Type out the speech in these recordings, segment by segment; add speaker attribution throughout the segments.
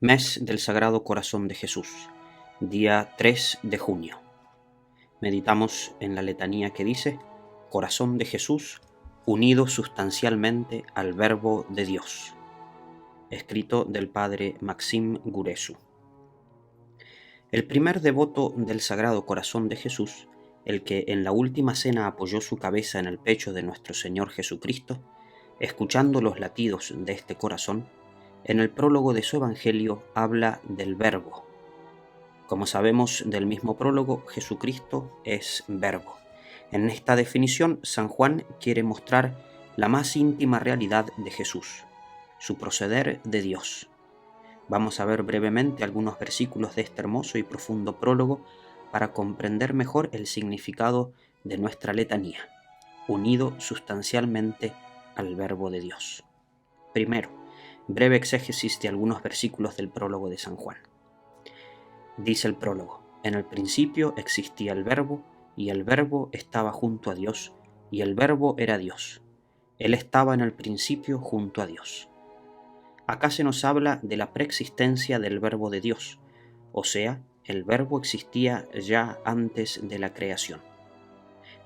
Speaker 1: Mes del Sagrado Corazón de Jesús, día 3 de junio. Meditamos en la letanía que dice: Corazón de Jesús, unido sustancialmente al Verbo de Dios. Escrito del padre Maxim Guresu. El primer devoto del Sagrado Corazón de Jesús, el que en la última cena apoyó su cabeza en el pecho de nuestro Señor Jesucristo, escuchando los latidos de este corazón, en el prólogo de su Evangelio habla del Verbo. Como sabemos del mismo prólogo, Jesucristo es Verbo. En esta definición, San Juan quiere mostrar la más íntima realidad de Jesús, su proceder de Dios. Vamos a ver brevemente algunos versículos de este hermoso y profundo prólogo para comprender mejor el significado de nuestra letanía, unido sustancialmente al Verbo de Dios. Primero, breve exégesis de algunos versículos del prólogo de San Juan. Dice el prólogo: en el principio existía el Verbo, y el Verbo estaba junto a Dios, y el Verbo era Dios. Él estaba en el principio junto a Dios. Acá se nos habla de la preexistencia del Verbo de Dios, o sea, el Verbo existía ya antes de la creación.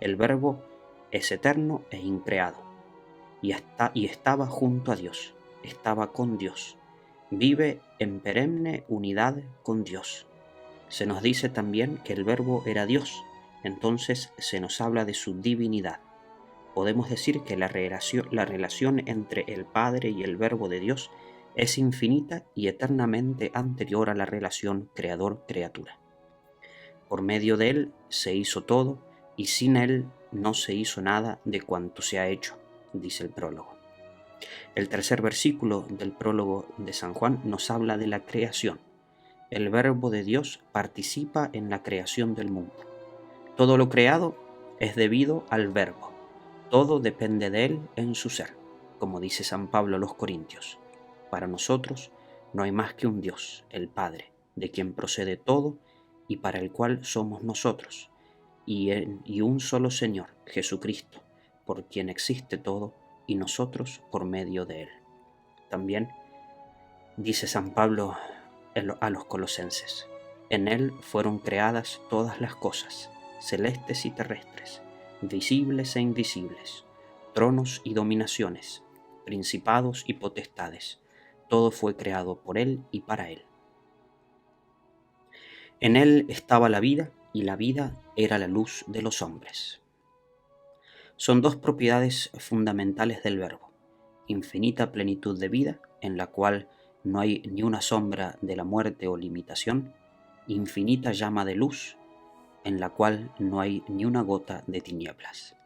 Speaker 1: El Verbo es eterno e increado, y estaba junto a Dios, estaba con Dios, vive en perenne unidad con Dios. Se nos dice también que el Verbo era Dios, entonces se nos habla de su divinidad. Podemos decir que la relación entre el Padre y el Verbo de Dios es infinita y eternamente anterior a la relación creador-criatura. Por medio de Él se hizo todo, y sin Él no se hizo nada de cuanto se ha hecho, dice el prólogo. El tercer versículo del prólogo de San Juan nos habla de la creación. El Verbo de Dios participa en la creación del mundo. Todo lo creado es debido al Verbo. Todo depende de Él en su ser, como dice San Pablo a los Corintios. Para nosotros no hay más que un Dios, el Padre, de quien procede todo y para el cual somos nosotros, y un solo Señor, Jesucristo, por quien existe todo y nosotros por medio de Él. También dice San Pablo a los colosenses: en Él fueron creadas todas las cosas, celestes y terrestres, visibles e invisibles, tronos y dominaciones, principados y potestades. Todo fue creado por Él y para Él. En Él estaba la vida, y la vida era la luz de los hombres. Son dos propiedades fundamentales del Verbo: infinita plenitud de vida, en la cual no hay ni una sombra de la muerte o limitación; infinita llama de luz, en la cual no hay ni una gota de tinieblas.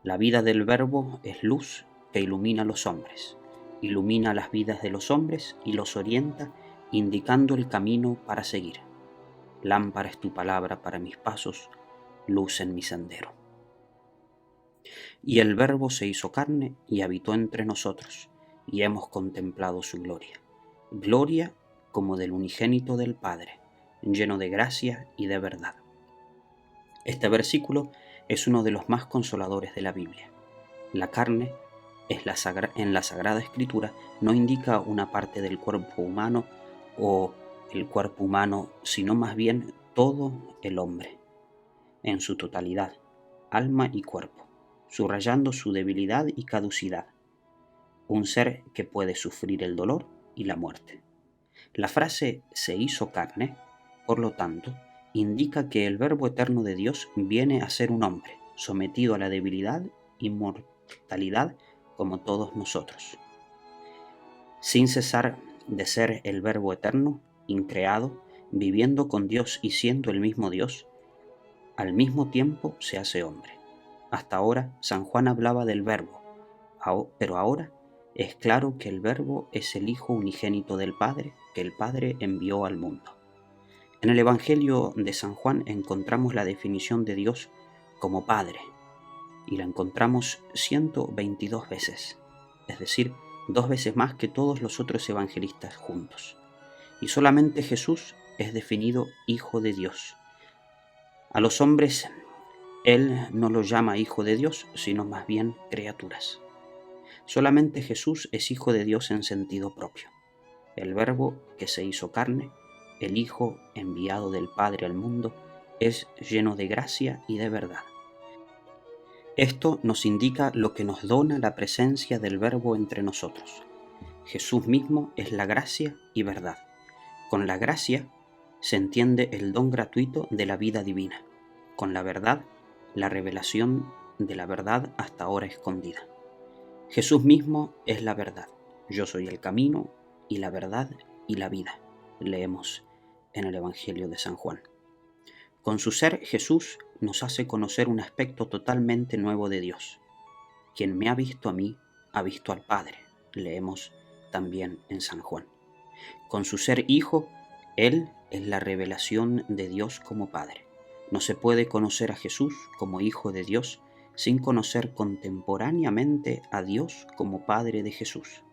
Speaker 1: La vida del Verbo es luz que ilumina a los hombres, ilumina las vidas de los hombres y los orienta, indicando el camino para seguir. Lámpara es tu palabra para mis pasos, luz en mi sendero. Y el Verbo se hizo carne y habitó entre nosotros, y hemos contemplado su gloria. Gloria como del unigénito del Padre, lleno de gracia y de verdad. Este versículo es uno de los más consoladores de la Biblia. La carne en la Sagrada Escritura no indica una parte del cuerpo humano o el cuerpo humano, sino más bien todo el hombre, en su totalidad, alma y cuerpo, subrayando su debilidad y caducidad, un ser que puede sufrir el dolor y la muerte. La frase "se hizo carne", por lo tanto, indica que el Verbo eterno de Dios viene a ser un hombre, sometido a la debilidad y mortalidad como todos nosotros. Sin cesar de ser el Verbo eterno, increado, viviendo con Dios y siendo el mismo Dios, al mismo tiempo se hace hombre. Hasta ahora San Juan hablaba del Verbo, pero ahora es claro que el Verbo es el Hijo unigénito del Padre, que el Padre envió al mundo. En el Evangelio de San Juan encontramos la definición de Dios como Padre, y la encontramos 122 veces, es decir, 2 veces más que todos los otros evangelistas juntos. Y solamente Jesús es definido Hijo de Dios. A los hombres Él no los llama Hijo de Dios, sino más bien criaturas. Solamente Jesús es Hijo de Dios en sentido propio. El Verbo que se hizo carne, el Hijo enviado del Padre al mundo, es lleno de gracia y de verdad. Esto nos indica lo que nos dona la presencia del Verbo entre nosotros. Jesús mismo es la gracia y verdad. Con la gracia se entiende el don gratuito de la vida divina. Con la verdad, la revelación de la verdad hasta ahora escondida. Jesús mismo es la verdad. Yo soy el camino y la verdad y la vida. Leemos en el Evangelio de San Juan. Con su ser, Jesús nos hace conocer un aspecto totalmente nuevo de Dios. Quien me ha visto a mí, ha visto al Padre. Leemos también en San Juan. Con su ser Hijo, Él es la revelación de Dios como Padre. No se puede conocer a Jesús como Hijo de Dios sin conocer contemporáneamente a Dios como Padre de Jesús.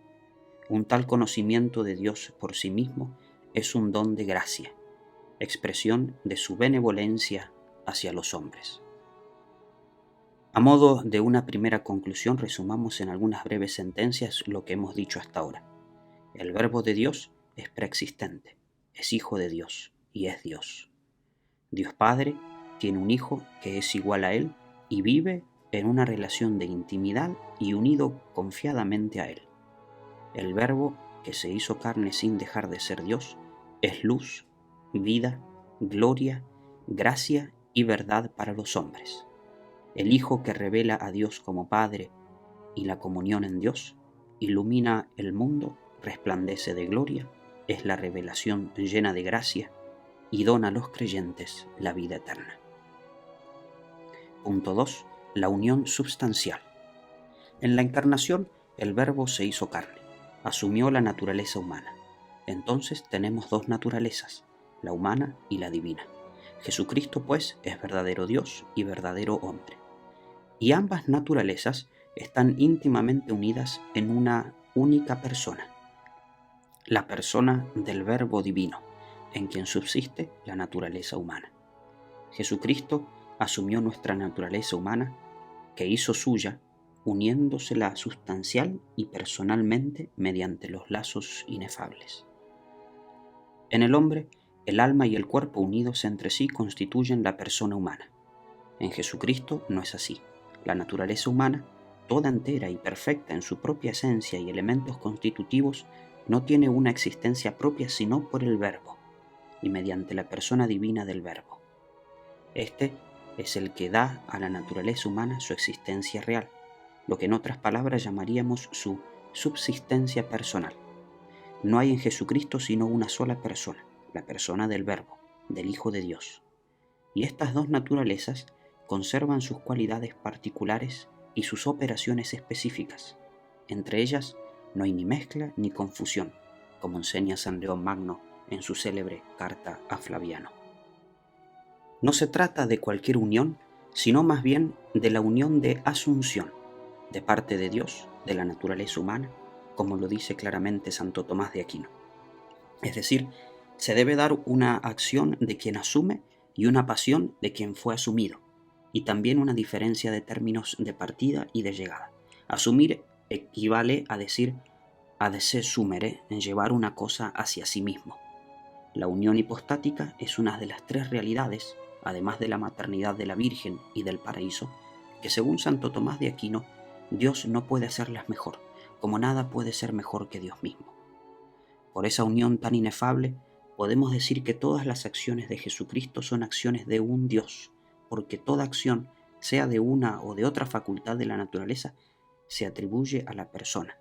Speaker 1: Un tal conocimiento de Dios por sí mismo es un don de gracia, expresión de su benevolencia hacia los hombres. A modo de una primera conclusión, resumamos en algunas breves sentencias lo que hemos dicho hasta ahora. El Verbo de Dios es preexistente, es Hijo de Dios y es Dios. Dios Padre tiene un Hijo que es igual a Él y vive en una relación de intimidad y unido confiadamente a Él. El Verbo que se hizo carne sin dejar de ser Dios es luz, vida, gloria, gracia y verdad para los hombres. El Hijo que revela a Dios como Padre y la comunión en Dios, ilumina el mundo, resplandece de gloria, es la revelación llena de gracia y dona a los creyentes la vida eterna. Punto 2. La unión substancial. En la encarnación, el Verbo se hizo carne, asumió la naturaleza humana. Entonces tenemos dos naturalezas, la humana y la divina. Jesucristo, pues, es verdadero Dios y verdadero hombre. Y ambas naturalezas están íntimamente unidas en una única persona, la persona del Verbo divino, en quien subsiste la naturaleza humana. Jesucristo asumió nuestra naturaleza humana, que hizo suya, uniéndosela sustancial y personalmente mediante los lazos inefables. En el hombre, el alma y el cuerpo unidos entre sí constituyen la persona humana. En Jesucristo no es así. La naturaleza humana, toda entera y perfecta en su propia esencia y elementos constitutivos, no tiene una existencia propia sino por el Verbo, y mediante la persona divina del Verbo. Este es el que da a la naturaleza humana su existencia real, lo que en otras palabras llamaríamos su subsistencia personal. No hay en Jesucristo sino una sola persona, la persona del Verbo, del Hijo de Dios. Y estas dos naturalezas conservan sus cualidades particulares y sus operaciones específicas. Entre ellas no hay ni mezcla ni confusión, como enseña San León Magno en su célebre carta a Flaviano. No se trata de cualquier unión, sino más bien de la unión de asunción, de parte de Dios, de la naturaleza humana, como lo dice claramente Santo Tomás de Aquino. Es decir, se debe dar una acción de quien asume y una pasión de quien fue asumido, y también una diferencia de términos de partida y de llegada. Asumir equivale a decir adese sumere, en llevar una cosa hacia sí mismo. La unión hipostática es una de las tres realidades, además de la maternidad de la Virgen y del paraíso, que según Santo Tomás de Aquino, Dios no puede hacerlas mejor, como nada puede ser mejor que Dios mismo. Por esa unión tan inefable, podemos decir que todas las acciones de Jesucristo son acciones de un Dios, porque toda acción, sea de una o de otra facultad de la naturaleza, se atribuye a la persona,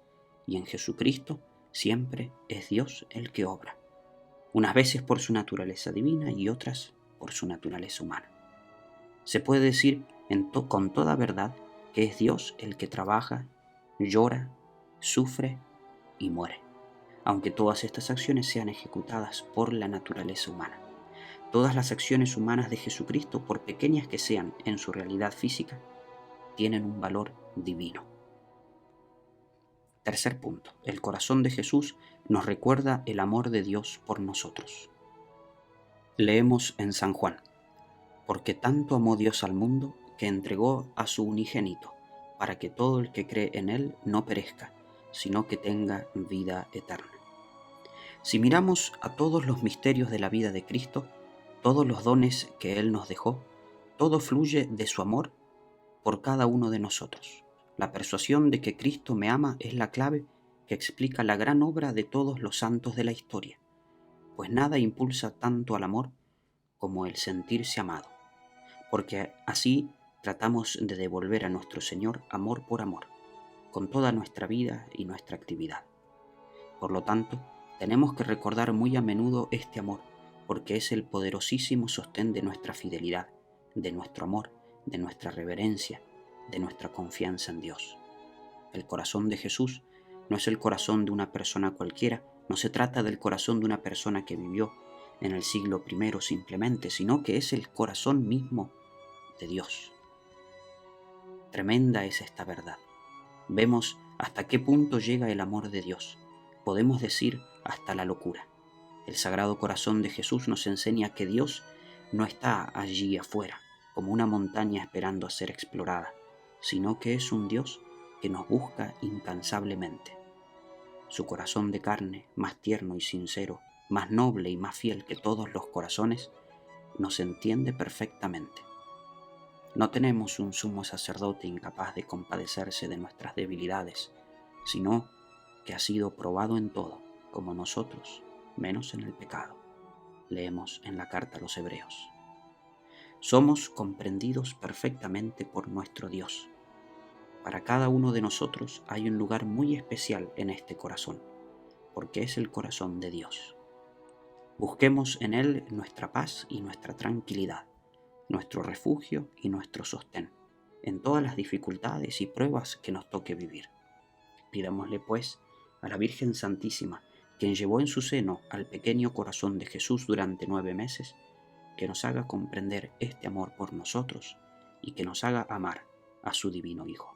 Speaker 1: y en Jesucristo siempre es Dios el que obra, unas veces por su naturaleza divina y otras por su naturaleza humana. Se puede decir con toda verdad que es Dios el que trabaja, llora, sufre y muere, aunque todas estas acciones sean ejecutadas por la naturaleza humana. Todas las acciones humanas de Jesucristo, por pequeñas que sean en su realidad física, tienen un valor divino. Tercer punto. El corazón de Jesús nos recuerda el amor de Dios por nosotros. Leemos en San Juan: porque tanto amó Dios al mundo que entregó a su unigénito, para que todo el que cree en Él no perezca, sino que tenga vida eterna. Si miramos a todos los misterios de la vida de Cristo, todos los dones que Él nos dejó, todo fluye de su amor por cada uno de nosotros. La persuasión de que Cristo me ama es la clave que explica la gran obra de todos los santos de la historia, pues nada impulsa tanto al amor como el sentirse amado, porque así tratamos de devolver a nuestro Señor amor por amor, con toda nuestra vida y nuestra actividad. Por lo tanto, tenemos que recordar muy a menudo este amor, porque es el poderosísimo sostén de nuestra fidelidad, de nuestro amor, de nuestra reverencia, de nuestra confianza en Dios. El corazón de Jesús no es el corazón de una persona cualquiera, no se trata del corazón de una persona que vivió en el siglo I simplemente, sino que es el corazón mismo de Dios. Tremenda es esta verdad. Vemos hasta qué punto llega el amor de Dios. Podemos decir hasta la locura. El Sagrado Corazón de Jesús nos enseña que Dios no está allí afuera, como una montaña esperando a ser explorada, sino que es un Dios que nos busca incansablemente. Su corazón de carne, más tierno y sincero, más noble y más fiel que todos los corazones, nos entiende perfectamente. No tenemos un sumo sacerdote incapaz de compadecerse de nuestras debilidades, sino que ha sido probado en todo, como nosotros, menos en el pecado. Leemos en la carta a los Hebreos. Somos comprendidos perfectamente por nuestro Dios. Para cada uno de nosotros hay un lugar muy especial en este corazón, porque es el corazón de Dios. Busquemos en Él nuestra paz y nuestra tranquilidad, nuestro refugio y nuestro sostén, en todas las dificultades y pruebas que nos toque vivir. Pidámosle, pues, a la Virgen Santísima, quien llevó en su seno al pequeño corazón de Jesús durante 9 meses, que nos haga comprender este amor por nosotros y que nos haga amar a su divino Hijo.